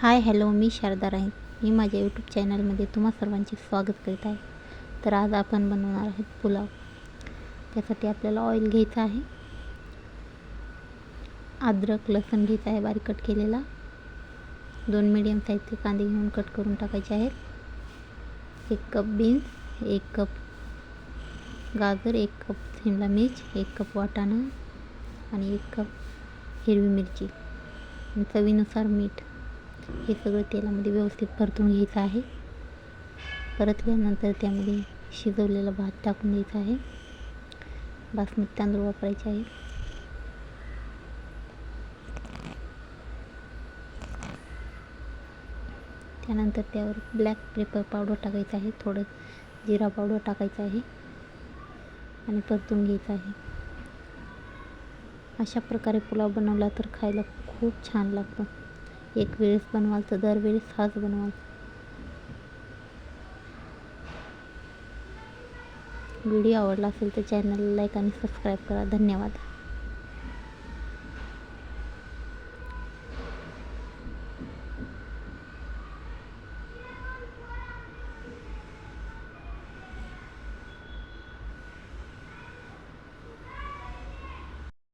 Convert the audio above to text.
Hi hello, मी शारदा राही. मी माझ्या YouTube चॅनलमध्ये तुम्हा सर्वांचे स्वागत करीत आहे. तर आज आपण बनवणार आहोत पुलाव. त्यासाठी आपल्याला ऑइल घ्यायचं आहे, अद्रक लसूण घ्यायचा आहे बारीक कट केलेला, 2 मीडियम साईजचे कांदे घेऊन कट करून टाकायचे आहेत, 1 कप बीन्स, 1 कप गाजर, 1 कप शिमला मिर्च, 1 कप वाटाणा आणि 1 कप हिरवी मिरची, चवीनुसार मीठ. हे सगळं तेलामध्ये व्यवस्थित परतून घ्यायचं आहे. परतल्यानंतर त्यामध्ये शिजवलेला भात टाकून द्यायचा आहे. बासमती तांदूळ वापरायचे आहे. त्यानंतर त्यावर ब्लॅक पेपर पावडर टाकायचं आहे, थोडं जिरा पावडर टाकायचं आहे आणि परतून घ्यायचं आहे. अशा प्रकारे पुलाव बनवला तर खायला खूप छान लागतो. एक वेळेस बनवाल तर दरवेळेस हाच बनवाल. व्हिडिओ आवडला असेल तर चॅनलला लाईक आणि सबस्क्राईब करा. धन्यवाद.